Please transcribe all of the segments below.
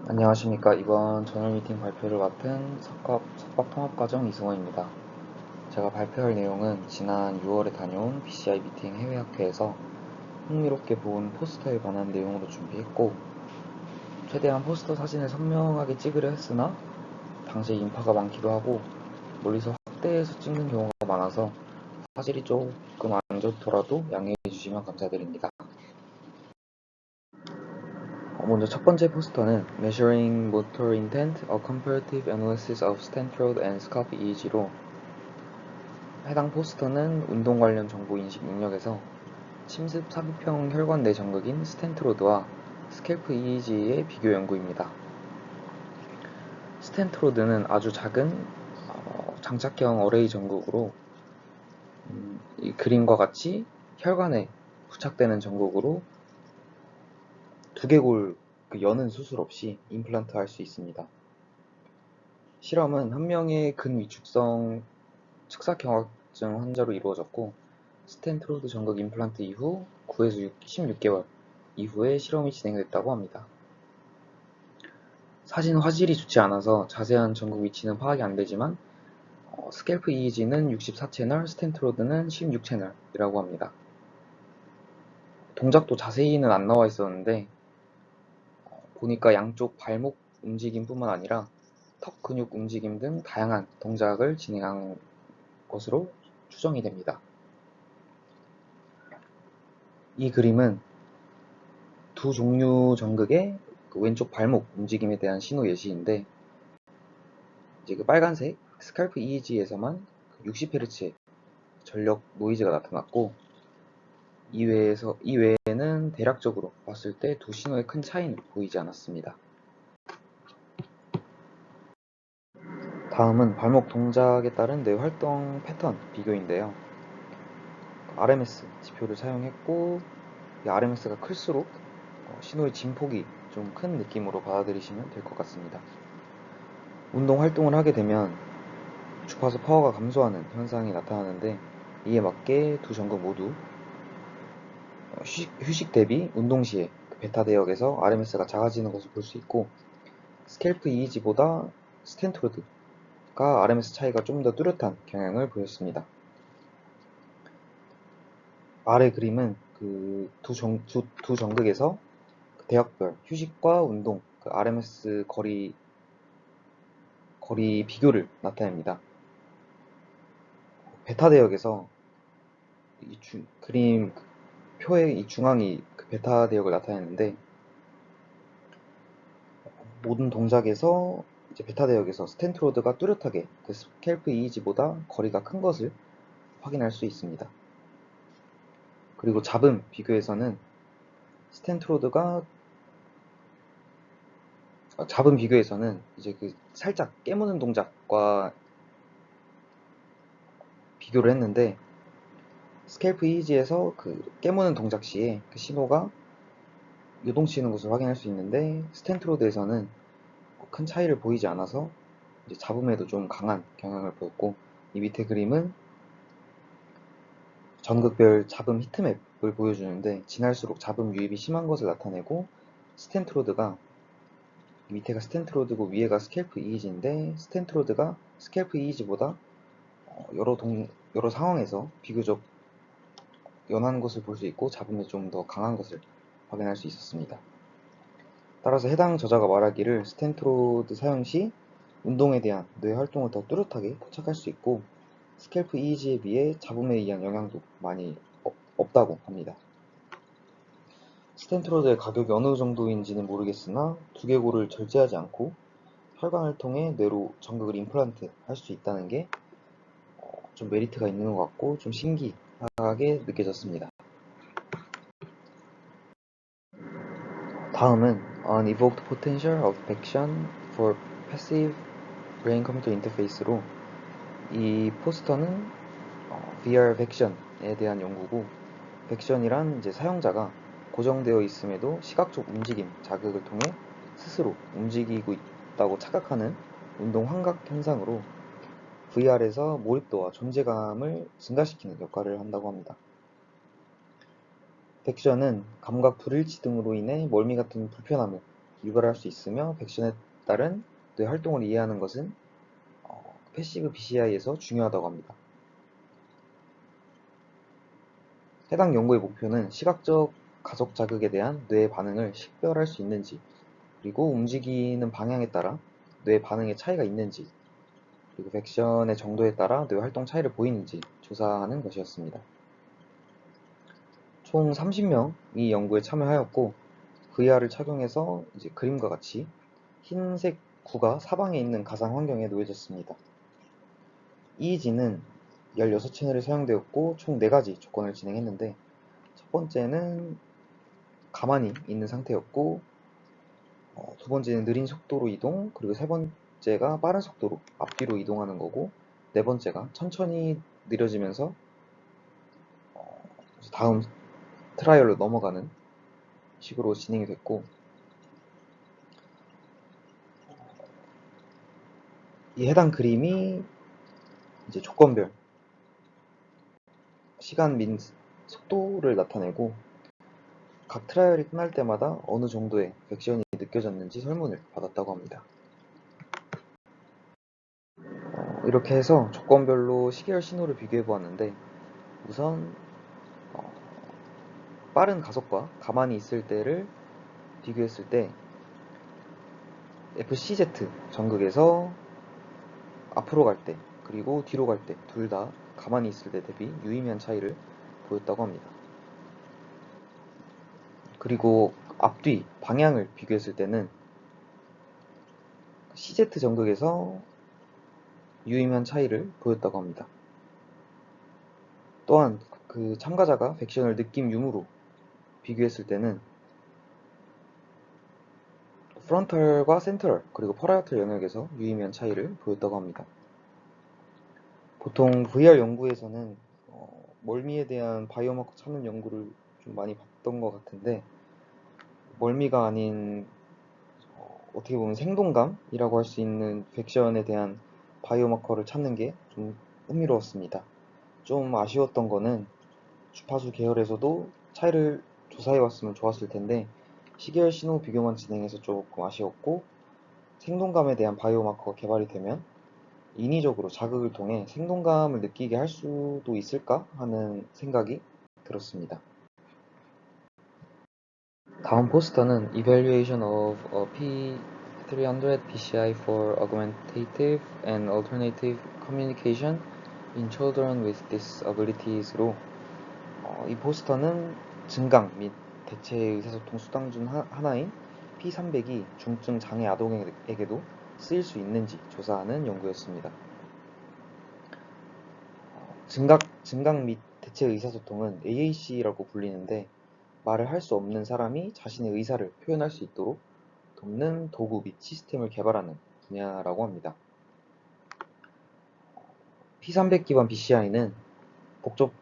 안녕하십니까. 이번 저널 미팅 발표를 맡은 석박 통합과정 이승원입니다. 제가 발표할 내용은 지난 6월에 다녀온 BCI 미팅 해외학회에서 흥미롭게 본 포스터에 관한 내용으로 준비했고, 최대한 포스터 사진을 선명하게 찍으려 했으나 당시에 인파가 많기도 하고 멀리서 확대해서 찍는 경우가 많아서 화질이 조금 안 좋더라도 양해해 주시면 감사드립니다. 먼저 첫 번째 포스터는 Measuring Motor Intent, A Comparative Analysis of Stent Road and Scalp EEG로 해당 포스터는 운동 관련 정보 인식 능력에서 침습 삽입형 혈관 내 정극인 스텐트로드와 스캘프 EEG의 비교 연구입니다. 스텐트로드는 아주 작은 장착형 어레이 정극으로 이 그림과 같이 혈관에 부착되는 정극으로 두개골 여는 수술 없이 임플란트 할 수 있습니다. 실험은 한 명의 근위축성 측사경화증 환자로 이루어졌고, 스텐트로드 정극 임플란트 이후 9에서 16개월 이후에 실험이 진행됐다고 합니다. 사진 화질이 좋지 않아서 자세한 정극 위치는 파악이 안되지만 스캘프 EEG는 64채널, 스텐트로드는 16채널이라고 합니다. 동작도 자세히는 안 나와 있었는데 보니까 양쪽 발목 움직임 뿐만 아니라 턱 근육 움직임 등 다양한 동작을 진행한 것으로 추정이 됩니다. 이 그림은 두 종류 정극의 왼쪽 발목 움직임에 대한 신호 예시인데, 이제 그 빨간색 스칼프 EEG에서만 60Hz의 전력 노이즈가 나타났고, 이외에는 대략적으로 봤을 때 두 신호의 큰 차이는 보이지 않았습니다. 다음은 발목 동작에 따른 뇌 활동 패턴 비교인데요. RMS 지표를 사용했고, 이 RMS가 클수록 신호의 진폭이 좀 큰 느낌으로 받아들이시면 될 것 같습니다. 운동 활동을 하게 되면 주파수 파워가 감소하는 현상이 나타나는데, 이에 맞게 두 정극 모두 휴식 대비 운동 시에 베타 대역에서 RMS가 작아지는 것을 볼 수 있고, 스캘프 EEG보다 스텐트로드가 RMS 차이가 좀 더 뚜렷한 경향을 보였습니다. 아래 그림은 그 두 정극에서 대역별 휴식과 운동 RMS 거리 비교를 나타냅니다. 베타 대역에서 그림 표의 이 중앙이 베타 대역을 나타내는데, 모든 동작에서 이제 베타 대역에서 스텐트로드가 뚜렷하게 스캘프 EEG보다 거리가 큰 것을 확인할 수 있습니다. 그리고 잡음 비교에서는 이제 살짝 깨무는 동작과 비교를 했는데, 스캘프 EEG에서 깨무는 동작 시에 신호가 요동치는 것을 확인할 수 있는데, 스텐트로드에서는 큰 차이를 보이지 않아서 이제 잡음에도 좀 강한 경향을 보였고, 이 밑에 그림은 전극별 잡음 히트맵을 보여주는데, 지날수록 잡음 유입이 심한 것을 나타내고, 스텐트로드가 밑에가 스텐트로드고 위에가 스캘프 EEG인데, 스텐트로드가 스캘프 EEG보다 여러 상황에서 비교적 연한 것을 볼 수 있고 잡음이 좀 더 강한 것을 확인할 수 있었습니다. 따라서 해당 저자가 말하기를 스텐트로드 사용 시 운동에 대한 뇌 활동을 더 뚜렷하게 포착할 수 있고, 스캘프 EEG에 비해 잡음에 의한 영향도 많이 없다고 합니다. 스텐트로드의 가격이 어느 정도인지는 모르겠으나 두개골을 절제하지 않고 혈관을 통해 뇌로 정극을 임플란트 할 수 있다는 게 좀 메리트가 있는 것 같고 좀 신기하게 느껴졌습니다. 다음은 Unevoked Potential of Vection for Passive Brain-Computer Interface로, 이 포스터는 VR Vection에 대한 연구고, Vection이란 이제 사용자가 고정되어 있음에도 시각적 움직임 자극을 통해 스스로 움직이고 있다고 착각하는 운동 환각 현상으로 VR에서 몰입도와 존재감을 증가시키는 역할을 한다고 합니다. 벡션은 감각 불일치 등으로 인해 멀미 같은 불편함을 유발할 수 있으며 백션에 따른 뇌 활동을 이해하는 것은 패시브 BCI에서 중요하다고 합니다. 해당 연구의 목표는 시각적 가속 자극에 대한 뇌의 반응을 식별할 수 있는지, 그리고 움직이는 방향에 따라 뇌 반응에 차이가 있는지, 그리고 백션의 정도에 따라 뇌 활동 차이를 보이는지 조사하는 것이었습니다. 총 30명이 연구에 참여하였고, VR을 착용해서 그림과 같이 흰색 구가 사방에 있는 가상 환경에 놓여졌습니다. EEG는 16채널이 사용되었고 총 4가지 조건을 진행했는데, 첫 번째는 가만히 있는 상태였고, 두 번째는 느린 속도로 이동, 그리고 세 번째가 빠른 속도로 앞뒤로 이동하는 거고, 네 번째가 천천히 느려지면서 다음 트라이얼로 넘어가는 식으로 진행이 됐고, 이 해당 그림이 이제 조건별 시간 민 속도를 나타내고, 각 트라이얼이 끝날 때마다 어느 정도의 백션이 느껴졌는지 설문을 받았다고 합니다. 이렇게 해서 조건별로 시계열 신호를 비교해 보았는데, 우선 빠른 가속과 가만히 있을 때를 비교했을 때 FCZ 전극에서 앞으로 갈 때 그리고 뒤로 갈 때 둘 다 가만히 있을 때 대비 유의미한 차이를 보였다고 합니다. 그리고 앞뒤 방향을 비교했을 때는 CZ 전극에서 유의미한 차이를 보였다고 합니다. 또한 그 참가자가 백션을 느낌 유무로 비교했을 때는 프론털과 센트럴 그리고 퍼라이어털 영역에서 유의미한 차이를 보였다고 합니다. 보통 VR 연구에서는 멀미에 대한 바이오마커 찾는 연구를 좀 많이 봤던 것 같은데, 멀미가 아닌 어떻게 보면 생동감이라고 할 수 있는 백션에 대한 바이오마커를 찾는 게 좀 흥미로웠습니다. 좀 아쉬웠던 거는 주파수 계열에서도 차이를 조사해 왔으면 좋았을 텐데, 시계열 신호 비교만 진행해서 조금 아쉬웠고, 생동감에 대한 바이오마커가 개발이 되면 인위적으로 자극을 통해 생동감을 느끼게 할 수도 있을까 하는 생각이 들었습니다. 다음 포스터는 Evaluation of a P300 PCI for Augmentative and Alternative Communication in Children with Disabilities로, 이 포스터는 증강 및 대체 의사소통 수단 중 하나인 P300이 중증 장애 아동에게도 쓰일 수 있는지 조사하는 연구였습니다. 증강 및 대체 의사소통은 AAC라고 불리는데, 말을 할 수 없는 사람이 자신의 의사를 표현할 수 있도록 돕는 도구 및 시스템을 개발하는 분야라고 합니다. P300 기반 BCI는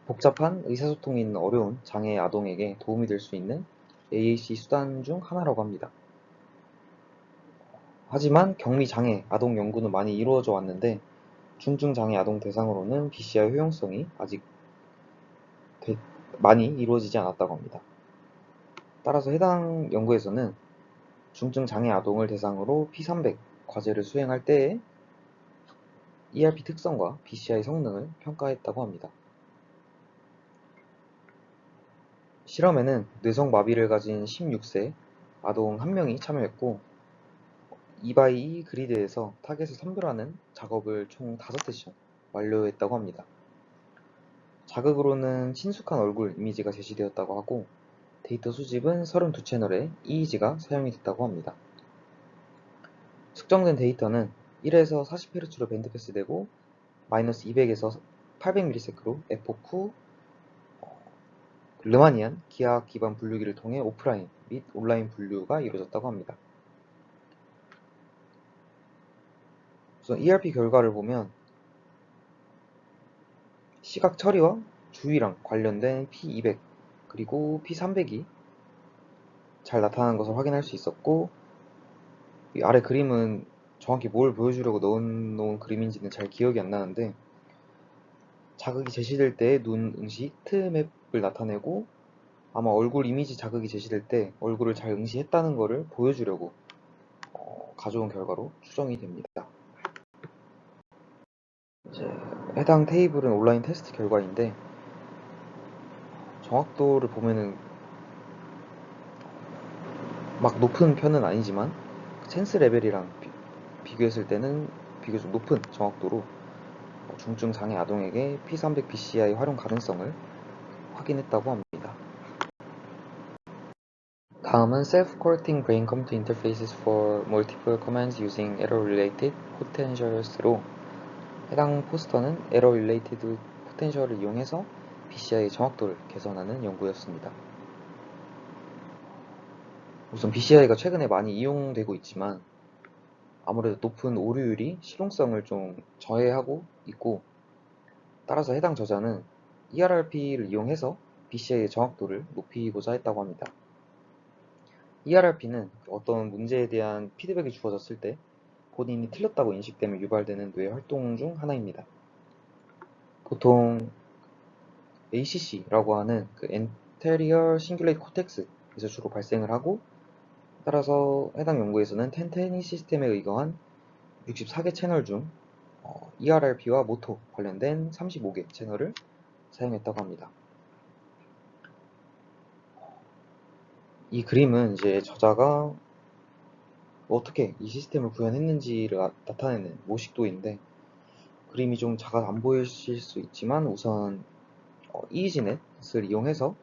복잡한 의사소통이 있는 어려운 장애 아동에게 도움이 될 수 있는 AAC 수단 중 하나라고 합니다. 하지만 경미 장애 아동 연구는 많이 이루어져 왔는데, 중증 장애 아동 대상으로는 BCI 효용성이 아직 많이 이루어지지 않았다고 합니다. 따라서 해당 연구에서는 중증 장애 아동을 대상으로 P300 과제를 수행할 때에 ERP 특성과 BCI 성능을 평가했다고 합니다. 실험에는 뇌성마비를 가진 16세 아동 1명이 참여했고, 2x2 그리드에서 타겟을 선별하는 작업을 총 5세션 완료했다고 합니다. 자극으로는 친숙한 얼굴 이미지가 제시되었다고 하고, 데이터 수집은 32채널의 EEG가 사용이 됐다고 합니다. 측정된 데이터는 1에서 40Hz로 밴드 패스되고 마이너스 200에서 800ms로 에포크 후 르마니안 기하학 기반 분류기를 통해 오프라인 및 온라인 분류가 이루어졌다고 합니다. 우선 ERP 결과를 보면 시각 처리와 주의랑 관련된 P200 그리고 P300이 잘 나타나는 것을 확인할 수 있었고, 이 아래 그림은 정확히 뭘 보여주려고 넣어놓은 그림인지는 잘 기억이 안 나는데, 자극이 제시될 때의 눈 응시 히트맵을 나타내고, 아마 얼굴 이미지 자극이 제시될 때 얼굴을 잘 응시했다는 것을 보여주려고 가져온 결과로 추정이 됩니다. 이제 해당 테이블은 온라인 테스트 결과인데 정확도를 보면은 막 높은 편은 아니지만 센스 레벨이랑 비교했을 때는 비교적 높은 정확도로 중증 장애 아동에게 P300BCI 활용 가능성을 확인했다고 합니다. 다음은 Self-Correcting Brain Computer Interfaces for Multiple Commands Using Error-Related Potentials로 해당 포스터는 Error-Related Potential을 이용해서 BCI의 정확도를 개선하는 연구였습니다. 우선 BCI가 최근에 많이 이용되고 있지만 아무래도 높은 오류율이 실용성을 좀 저해하고 있고, 따라서 해당 저자는 ERRP를 이용해서 BCI의 정확도를 높이고자 했다고 합니다. ERRP는 어떤 문제에 대한 피드백이 주어졌을 때 본인이 틀렸다고 인식되면 유발되는 뇌 활동 중 하나입니다. 보통 ACC라고 하는 Anterior Cingulate Cortex에서 주로 발생을 하고, 따라서 해당 연구에서는 텐테니 시스템에 의거한 64개 채널 중 ERRP와 모토 관련된 35개 채널을 사용했다고 합니다. 이 그림은 이제 저자가 어떻게 이 시스템을 구현했는지를 나타내는 모식도인데, 그림이 좀 작아서 안 보이실 수 있지만 우선 EEGNet을 이용해서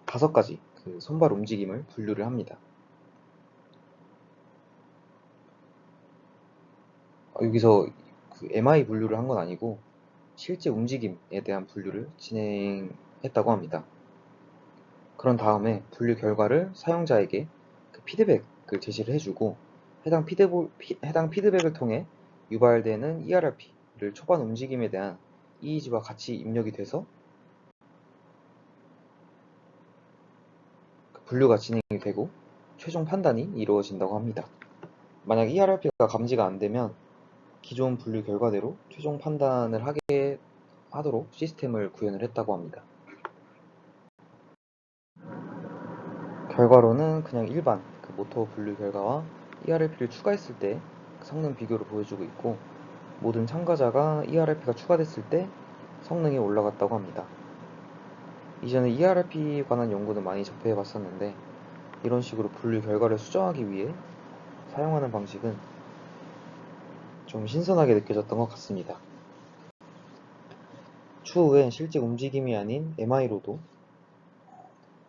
5가지 그 손발 움직임을 분류를 합니다. 여기서 그 MI 분류를 한 건 아니고 실제 움직임에 대한 분류를 진행했다고 합니다. 그런 다음에 분류 결과를 사용자에게 그 피드백을 제시를 해주고, 해당 피드백을 통해 유발되는 ERRP를 초반 움직임에 대한 EEG와 같이 입력이 돼서 분류가 진행이 되고 최종 판단이 이루어진다고 합니다. 만약 ERRP가 감지가 안 되면 기존 분류 결과대로 최종 판단을 하도록 시스템을 구현을 했다고 합니다. 결과로는 그냥 일반 모터 분류 결과와 ERRP를 추가했을 때 성능 비교를 보여주고 있고, 모든 참가자가 ERRP가 추가됐을 때 성능이 올라갔다고 합니다. 이전에 ERRP 관한 연구는 많이 접해 봤었는데 이런 식으로 분류 결과를 수정하기 위해 사용하는 방식은 좀 신선하게 느껴졌던 것 같습니다. 추후에 실제 움직임이 아닌 MI로도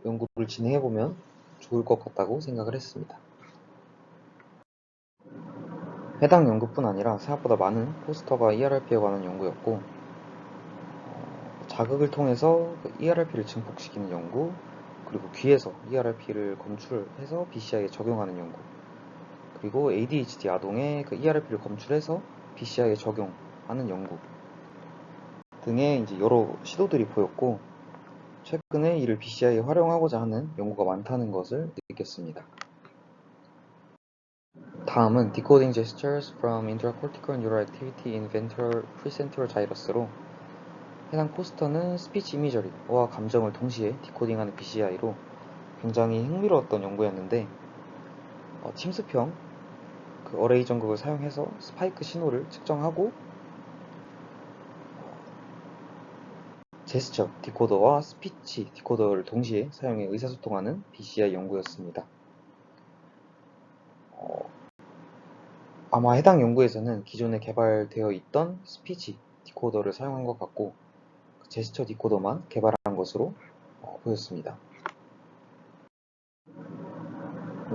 연구를 진행해보면 좋을 것 같다고 생각을 했습니다. 해당 연구뿐 아니라 생각보다 많은 포스터가 ERRP에 관한 연구였고, 자극을 통해서 ERRP를 증폭시키는 연구, 그리고 귀에서 ERRP를 검출해서 BCI에 적용하는 연구, 그리고 ADHD 아동의 ERRP를 검출해서 BCI에 적용하는 연구 등의 이제 여러 시도들이 보였고, 최근에 이를 BCI에 활용하고자 하는 연구가 많다는 것을 느꼈습니다. 다음은 Decoding Gestures from Intracortical Neural Activity in Presentral Gyrus로 해당 포스터는 스피치 이미저리와 감정을 동시에 디코딩하는 BCI로 굉장히 흥미로웠던 연구였는데, 침습형 어레이 전극을 사용해서 스파이크 신호를 측정하고 제스처 디코더와 스피치 디코더를 동시에 사용해 의사소통하는 BCI 연구였습니다. 아마 해당 연구에서는 기존에 개발되어 있던 스피치 디코더를 사용한 것 같고 제스처 디코더만 개발한 것으로 보였습니다.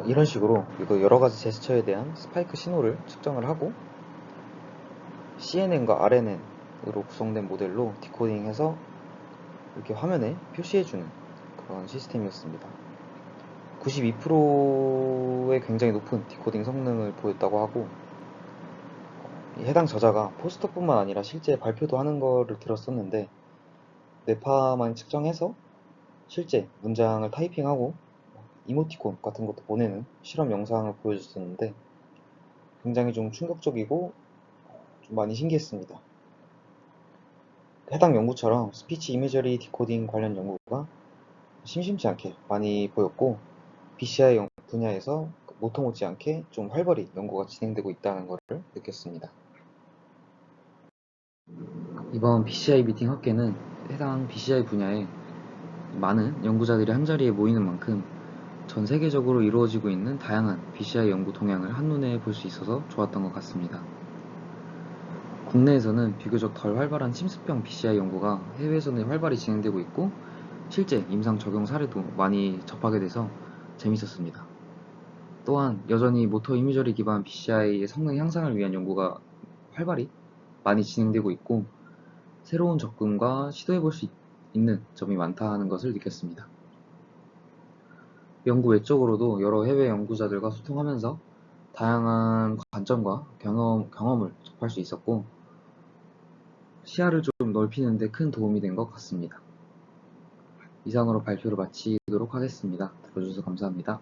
이런 식으로 여러가지 제스처에 대한 스파이크 신호를 측정을 하고 CNN과 RNN으로 구성된 모델로 디코딩해서 이렇게 화면에 표시해주는 그런 시스템이었습니다. 92%의 굉장히 높은 디코딩 성능을 보였다고 하고, 해당 저자가 포스터뿐만 아니라 실제 발표도 하는 거를 들었었는데 뇌파만 측정해서 실제 문장을 타이핑하고 이모티콘 같은 것도 보내는 실험 영상을 보여줬었는데 굉장히 좀 충격적이고 좀 많이 신기했습니다. 해당 연구처럼 스피치 이미저리 디코딩 관련 연구가 심심치 않게 많이 보였고 BCI 분야에서 모토 못지않게 좀 활발히 연구가 진행되고 있다는 것을 느꼈습니다. 이번 BCI 미팅 학회는 해당 BCI 분야에 많은 연구자들이 한자리에 모이는 만큼 전 세계적으로 이루어지고 있는 다양한 BCI 연구 동향을 한눈에 볼 수 있어서 좋았던 것 같습니다. 국내에서는 비교적 덜 활발한 침습병 BCI 연구가 해외에서는 활발히 진행되고 있고 실제 임상 적용 사례도 많이 접하게 돼서 재밌었습니다. 또한 여전히 모터 이미저리 기반 BCI의 성능 향상을 위한 연구가 활발히 많이 진행되고 있고 새로운 접근과 시도해볼 수 있는 점이 많다는 것을 느꼈습니다. 연구 외적으로도 여러 해외 연구자들과 소통하면서 다양한 관점과 경험을 접할 수 있었고 시야를 좀 넓히는 데 큰 도움이 된 것 같습니다. 이상으로 발표를 마치도록 하겠습니다. 들어주셔서 감사합니다.